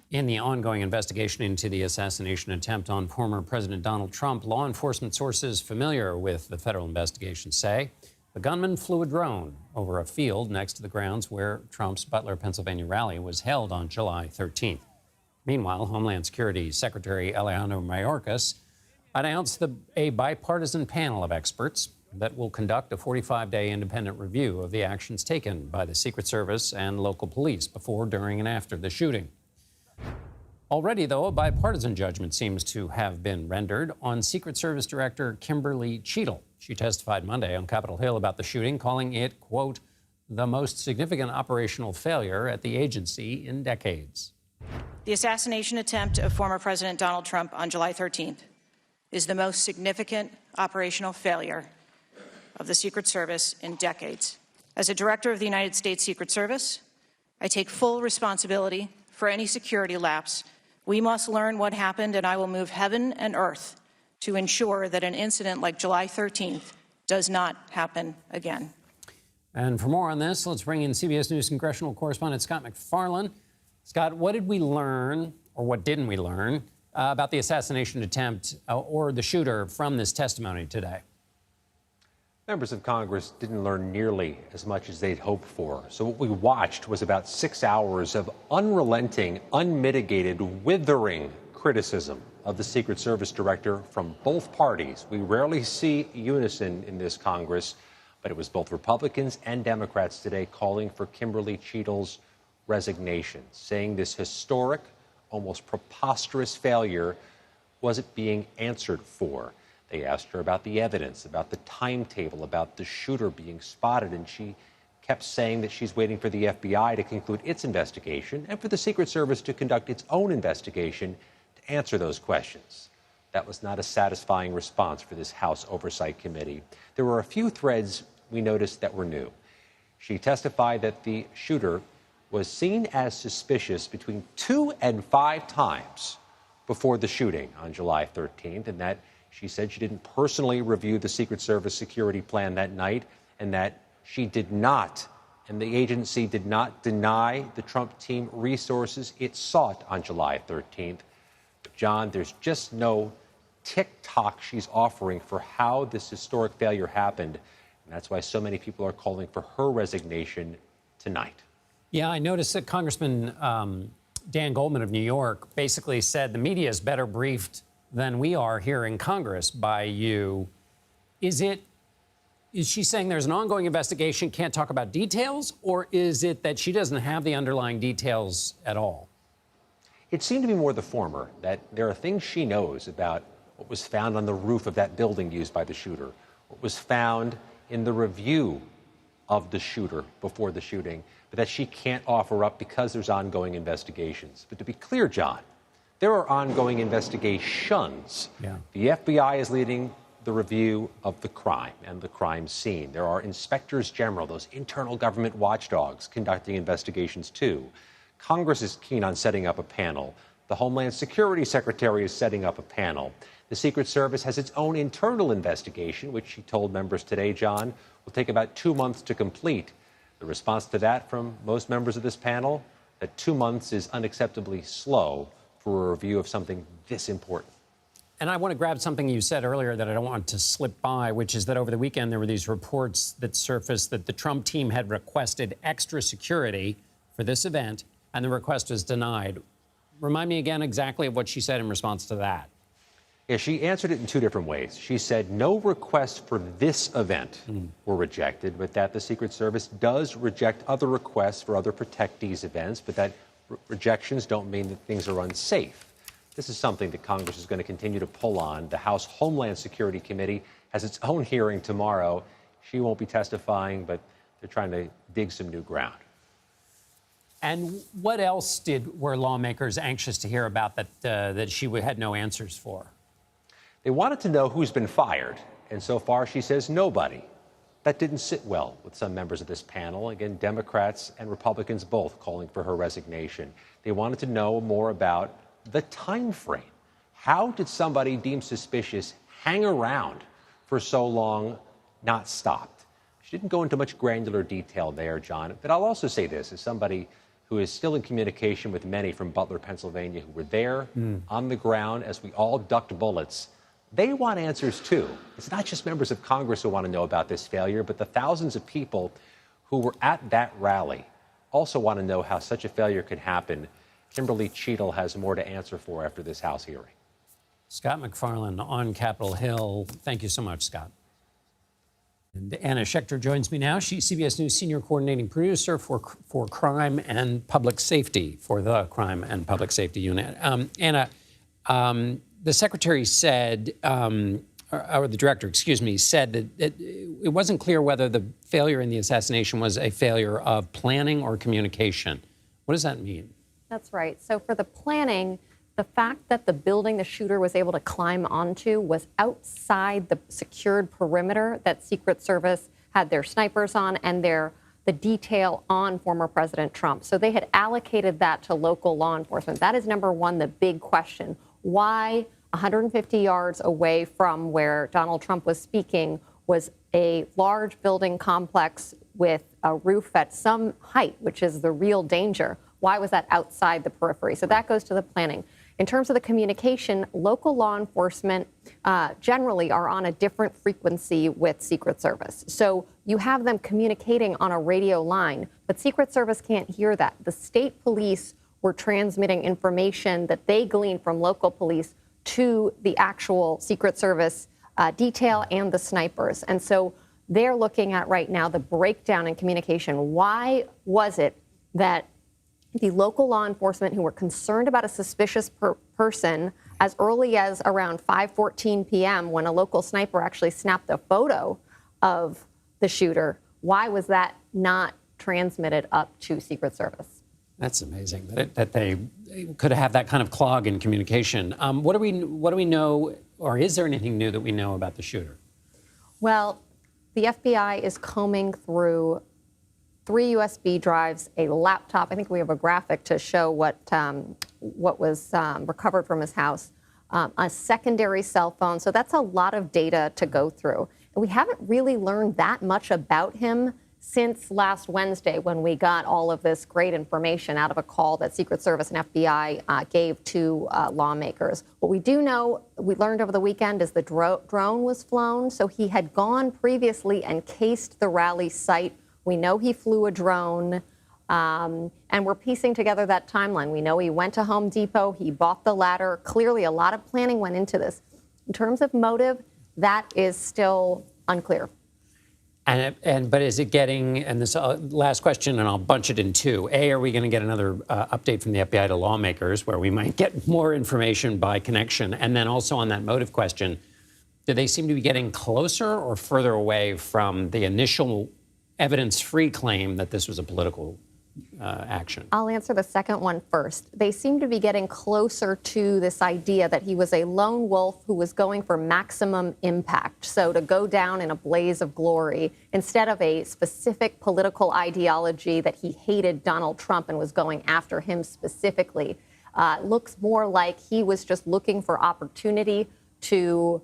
In the ongoing investigation into the assassination attempt on former President Donald Trump, law enforcement sources familiar with the federal investigation say the gunman flew a drone over a field next to the grounds where Trump's Butler, Pennsylvania rally was held on July 13th. Meanwhile, Homeland Security Secretary Alejandro Mayorkas announced a bipartisan panel of experts that will conduct a 45-day independent review of the actions taken by the Secret Service and local police before, during, and after the shooting. Already, though, a bipartisan judgment seems to have been rendered on Secret Service Director Kimberly Cheatle. She testified Monday on Capitol Hill about the shooting, calling it, quote, the most significant operational failure at the agency in decades. The assassination attempt of former President Donald Trump on July 13th is the most significant operational failure of the Secret Service in decades. As a director of the United States Secret Service, I take full responsibility for any security lapse. We must learn what happened, and I will move heaven and earth to ensure that an incident like July 13th does not happen again. And for more on this, let's bring in CBS News congressional correspondent Scott MacFarlane. Scott, what did we learn, or what didn't we learn, about the assassination attempt or the shooter from this testimony today? Members of Congress didn't learn nearly as much as they'd hoped for. So what we watched was about 6 hours of unrelenting, unmitigated, withering criticism of the Secret Service director from both parties. We rarely see unison in this Congress, but it was both Republicans and Democrats today calling for Kimberly Cheatle's resignation, saying this historic, almost preposterous failure wasn't being answered for. They asked her about the evidence, about the timetable, about the shooter being spotted, and she kept saying that she's waiting for the FBI to conclude its investigation and for the Secret Service to conduct its own investigation to answer those questions. That was not a satisfying response for this House Oversight Committee. There were a few threads we noticed that were new. She testified that the shooter was seen as suspicious between 2 and 5 times before the shooting on July 13th, and that she said she didn't personally review the Secret Service security plan that night, and that she did not, and the agency did not deny the Trump team resources it sought on July 13th. But John, there's just no tick-tock she's offering for how this historic failure happened, and that's why so many people are calling for her resignation tonight. Yeah, I noticed that Congressman Dan Goldman of New York basically said the media is better briefed than we are here in Congress by you. Is she saying there's an ongoing investigation, can't talk about details, or is it that she doesn't have the underlying details at all? It seemed to be more the former, that there are things she knows about what was found on the roof of that building used by the shooter, what was found in the review of the shooter before the shooting, but that she can't offer up because there's ongoing investigations. But to be clear, John, there are ongoing investigations. Yeah. The FBI is leading the review of the crime and the crime scene. There are inspectors general, those internal government watchdogs, conducting investigations too. Congress is keen on setting up a panel. The Homeland Security Secretary is setting up a panel. The Secret Service has its own internal investigation, which she told members today, John, will take about 2 months to complete. The response to that from most members of this panel, that 2 months is unacceptably slow for a review of something this important. And I want to grab something you said earlier that I don't want to slip by, which is that over the weekend there were these reports that surfaced that the Trump team had requested extra security for this event, and the request was denied. Remind me again exactly of what she said in response to that. Yeah, she answered it in 2 different ways. She said no requests for this event were rejected, but that the Secret Service does reject other requests for other protectees events, but that rejections don't mean that things are unsafe. This is something that Congress is going to continue to pull on. The House Homeland Security Committee has its own hearing tomorrow. She won't be testifying, but they're trying to dig some new ground. And what else were lawmakers anxious to hear about that she had no answers for? They wanted to know who's been fired, and so far she says nobody. That didn't sit well with some members of this panel. Again, Democrats and Republicans both calling for her resignation. They wanted to know more about the time frame. How did somebody deemed suspicious hang around for so long, not stopped? She didn't go into much granular detail there, John. But I'll also say this, as somebody who is still in communication with many from Butler, Pennsylvania, who were there on the ground as we all ducked bullets. They want answers too. It's not just members of Congress who want to know about this failure, but the thousands of people who were at that rally also want to know how such a failure could happen. Kimberly Cheatle has more to answer for after this House hearing. Scott MacFarlane on Capitol Hill. Thank you so much, Scott. And Anna Schecter joins me now. She's CBS News senior coordinating producer for crime and public safety, for the Crime and Public Safety Unit. Anna, the secretary said, or the director, excuse me, said that it wasn't clear whether the failure in the assassination was a failure of planning or communication. What does that mean? That's right. So for the planning, the fact that the building the shooter was able to climb onto was outside the secured perimeter that Secret Service had their snipers on and the detail on former President Trump. So they had allocated that to local law enforcement. That is number one, the big question. Why 150 yards away from where Donald Trump was speaking was a large building complex with a roof at some height, which is the real danger? Why was that outside the periphery? So that goes to the planning. In terms of the communication, local law enforcement generally are on a different frequency with Secret Service. So you have them communicating on a radio line, but Secret Service can't hear that. The state police were transmitting information that they gleaned from local police to the actual Secret Service detail and the snipers. And so they're looking at right now the breakdown in communication. Why was it that the local law enforcement who were concerned about a suspicious person as early as around 5:14 p.m. when a local sniper actually snapped a photo of the shooter, why was that not transmitted up to Secret Service? That's amazing that they could have that kind of clog in communication. What do we know, or is there anything new that we know about the shooter? Well, the FBI is combing through 3 USB drives, a laptop. I think we have a graphic to show what was recovered from his house, a secondary cell phone. So that's a lot of data to go through. And we haven't really learned that much about him since last Wednesday when we got all of this great information out of a call that Secret Service and FBI gave to lawmakers. What we do know, we learned over the weekend, is the drone was flown. So he had gone previously and cased the rally site. We know he flew a drone, and we're piecing together that timeline. We know he went to Home Depot, he bought the ladder. Clearly, a lot of planning went into this. In terms of motive, that is still unclear. But is it getting, and this last question, and I'll bunch it in two. A, are we going to get another update from the FBI to lawmakers where we might get more information by connection? And then also on that motive question, do they seem to be getting closer or further away from the initial evidence-free claim that this was a political action? I'll answer the second one first. They seem to be getting closer to this idea that he was a lone wolf who was going for maximum impact. So to go down in a blaze of glory instead of a specific political ideology that he hated Donald Trump and was going after him specifically. Looks more like he was just looking for opportunity to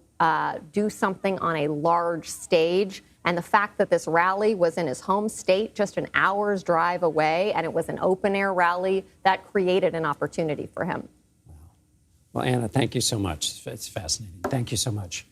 do something on a large stage. And the fact that this rally was in his home state, just an hour's drive away, and it was an open-air rally, that created an opportunity for him. Well, Anna, thank you so much. It's fascinating. Thank you so much.